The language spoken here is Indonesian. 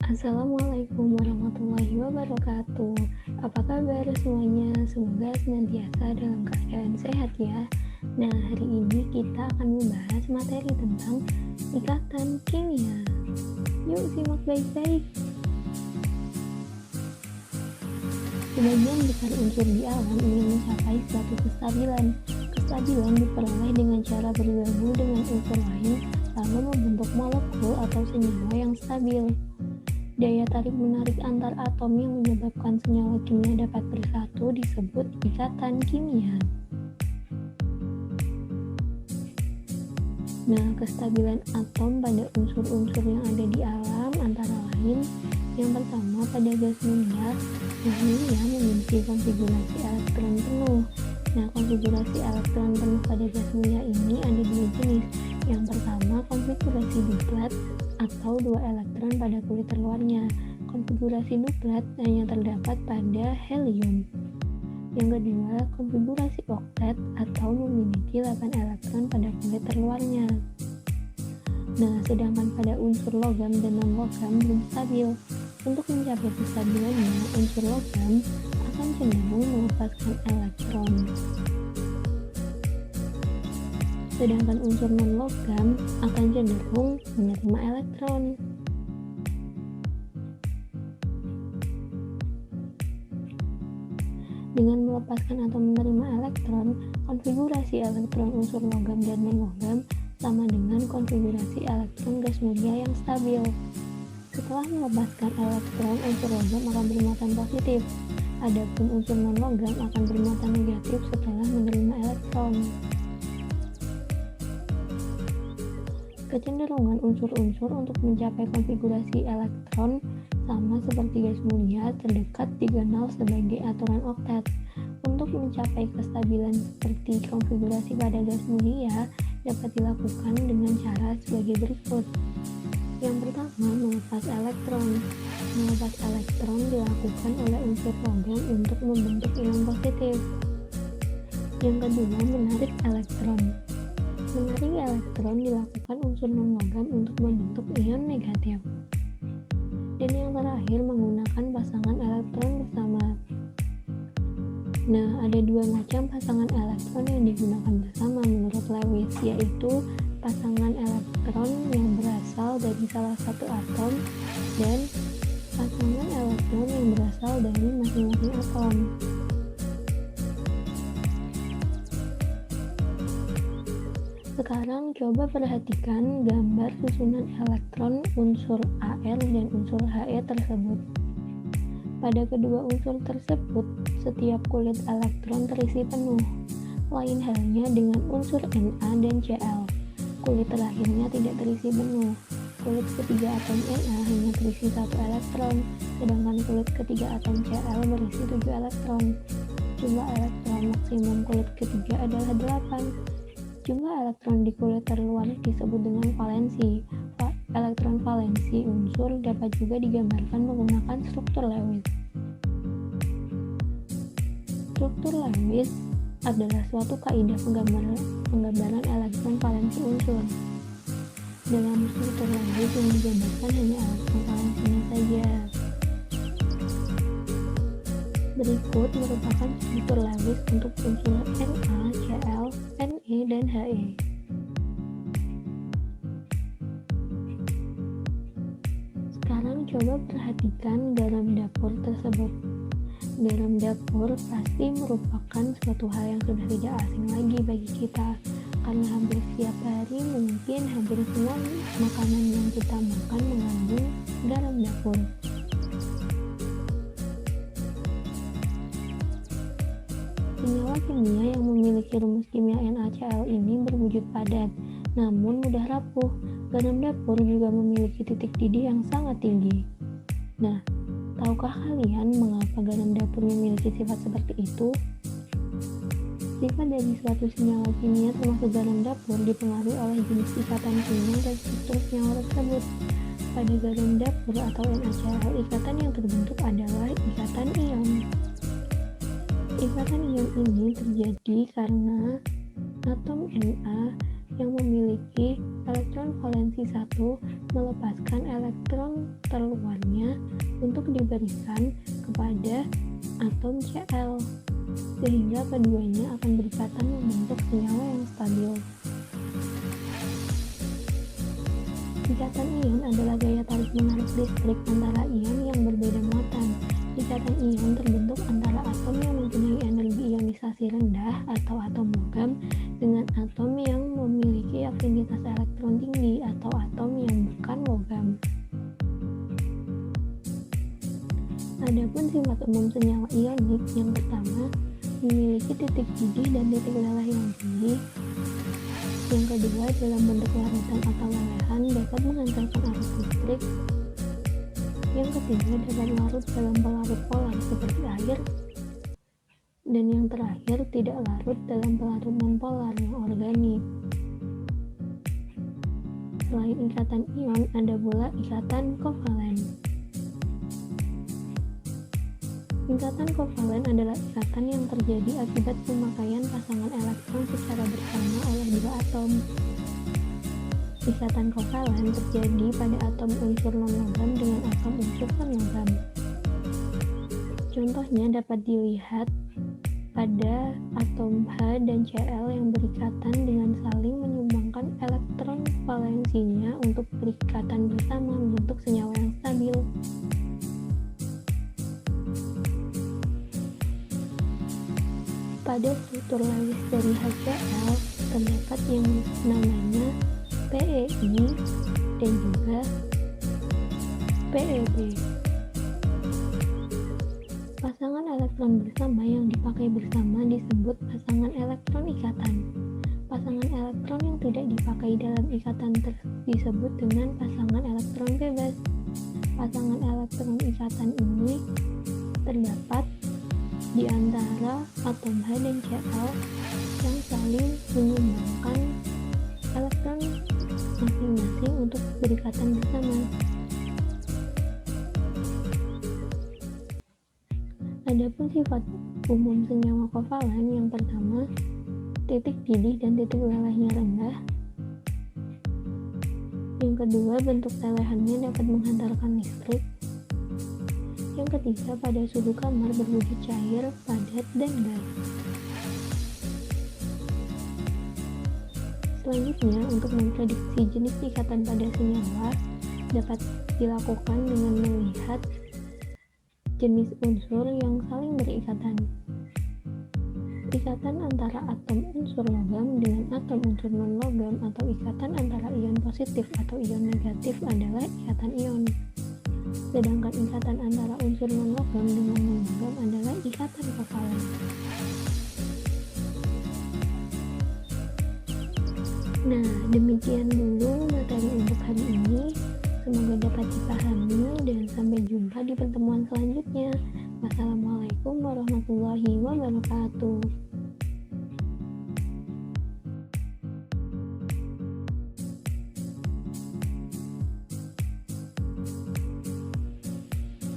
Assalamualaikum warahmatullahi wabarakatuh. Apa kabar semuanya? Semoga senantiasa dalam keadaan sehat ya. Nah, hari ini kita akan membahas materi tentang ikatan kimia. Yuk simak baik-baik. Sebagian besar unsur di alam ingin mencapai suatu kestabilan. Kestabilan diperoleh dengan cara bergabung dengan unsur lain lalu membentuk molekul atau senyawa yang stabil. Daya tarik-menarik antar atom yang menyebabkan senyawa kimia dapat bersatu disebut ikatan kimia. Nah, kestabilan atom pada unsur-unsur yang ada di alam antara lain, yang pertama pada gas mulia, mulia memiliki konfigurasi elektron penuh. Nah, konfigurasi elektron penuh pada gas mulia ini ada dua jenis. Yang pertama, konfigurasi duplet atau dua elektron pada kulit terluarnya. Konfigurasi duplet hanya terdapat pada helium. Yang kedua, konfigurasi oktet atau memiliki 8 elektron pada kulit terluarnya. Nah, sedangkan pada unsur logam dan non-logam belum stabil. Untuk mencapai kestabilannya, unsur logam akan cenderung melepaskan elektron. Sedangkan unsur non-logam akan cenderung menerima elektron. Dengan melepaskan atau menerima elektron, konfigurasi elektron unsur logam dan non-logam sama dengan konfigurasi elektron gas mulia yang stabil. Setelah melepaskan elektron, unsur logam akan bermuatan positif. Adapun unsur non-logam akan bermuatan negatif setelah menerima elektron. Kecenderungan unsur-unsur untuk mencapai konfigurasi elektron sama seperti gas mulia terdekat dikenal sebagai aturan oktet. Untuk mencapai kestabilan seperti konfigurasi pada gas mulia dapat dilakukan dengan cara sebagai berikut. Yang pertama, melepas elektron. Melepas elektron dilakukan oleh unsur logam untuk membentuk ion positif. Yang kedua, menarik elektron. Menarik elektron dilakukan unsur non-logam untuk membentuk ion negatif. Dan yang terakhir, menggunakan pasangan elektron bersama. Nah, ada dua macam pasangan elektron yang digunakan bersama menurut Lewis, yaitu pasangan elektron yang berasal dari salah satu atom dan pasangan elektron yang berasal dari masing-masing atom. Sekarang coba perhatikan gambar susunan elektron unsur Ar dan unsur He tersebut. Pada kedua unsur tersebut, setiap kulit elektron terisi penuh. Lain halnya dengan unsur Na dan Cl. Kulit terakhirnya tidak terisi penuh. Kulit ketiga atom Na hanya terisi 1 elektron, sedangkan kulit ketiga atom Cl berisi 7 elektron. Jumlah elektron maksimum kulit ketiga adalah 8. Jumlah elektron di kulit terluar disebut dengan valensi. Elektron valensi unsur dapat juga digambarkan menggunakan struktur Lewis. Struktur Lewis adalah suatu kaidah penggambaran elektron valensi unsur. Dalam struktur Lewis yang digambarkan hanya elektron valensinya saja. Berikut merupakan struktur Lewis untuk unsur Na, Cl, Ne, dan He. Sekarang coba perhatikan garam dapur tersebut. Garam dapur pasti merupakan suatu hal yang sudah tidak asing lagi bagi kita, karena hampir setiap hari mungkin hampir semua makanan yang kita makan mengandung garam dapur. Senyawa kimia yang memiliki rumus kimia NaCl ini berwujud padat, namun mudah rapuh. Garam dapur juga memiliki titik didih yang sangat tinggi. Nah, tahukah kalian mengapa garam dapur memiliki sifat seperti itu? Sifat dari suatu senyawa kimia termasuk garam dapur dipengaruhi oleh jenis ikatan kimia dan struktur senyawa tersebut. Pada garam dapur atau NaCl, ikatan yang terbentuk adalah ikatan ion. Ikatan ion ini terjadi karena atom Na yang memiliki elektron valensi 1 melepaskan elektron terluarnya untuk diberikan kepada atom Cl, sehingga keduanya akan berikatan membentuk senyawa yang stabil. Ikatan ion adalah gaya tarik-menarik listrik antara ion yang berbeda muatan. Ikatan ion terbentuk antara atom yang mempunyai energi ionisasi rendah atau atom logam dengan atom yang memiliki afinitas elektron tinggi atau atom yang bukan logam. Adapun sifat umum senyawa ionik yang pertama, memiliki titik didih dan titik leleh yang tinggi. Yang kedua, dalam bentuk larutan atau lelehan dapat menghantarkan arus listrik. Yang ketiga, dapat larut dalam pelarut polar seperti air. Dan yang terakhir, tidak larut dalam pelarut nonpolar yang organik. Selain ikatan ion, ada pula ikatan kovalen. Ikatan kovalen adalah ikatan yang terjadi akibat pemakaian pasangan elektron secara bersama oleh dua atom. Ikatan kovalen terjadi pada atom unsur non-logam dengan atom unsur non-logam. Contohnya dapat dilihat pada atom H dan Cl yang berikatan dengan saling menyumbangkan elektron valensinya untuk berikatan bersama membentuk senyawa yang stabil. Pada struktur Lewis dari HCl terdapat yang namanya PeI dan juga PeB. Pasangan elektron bersama yang dipakai bersama disebut pasangan elektron ikatan. Pasangan elektron yang tidak dipakai dalam ikatan disebut dengan pasangan elektron bebas. Pasangan elektron ikatan ini terdapat di antara atom H dan Cl yang saling menyumbangkan elektron masing-masing untuk berikatan bersama. Adapun sifat umum senyawa kovalen yang pertama, titik didih dan titik lelehnya rendah. Yang kedua, bentuk lelehannya dapat menghantarkan listrik. Yang ketiga, pada suhu kamar berwujud cair, padat, dan gas. Selanjutnya, untuk memprediksi jenis ikatan pada senyawa dapat dilakukan dengan melihat jenis unsur yang saling berikatan. Ikatan antara atom unsur logam dengan atom unsur non-logam atau ikatan antara ion positif atau ion negatif adalah ikatan ion. Sedangkan ikatan antara unsur non-logam dengan non-logam adalah ikatan kovalen. Nah, demikian dulu materi untuk hari ini. Semoga dapat dipahami dan sampai jumpa di pertemuan selanjutnya. Wassalamualaikum warahmatullahi wabarakatuh.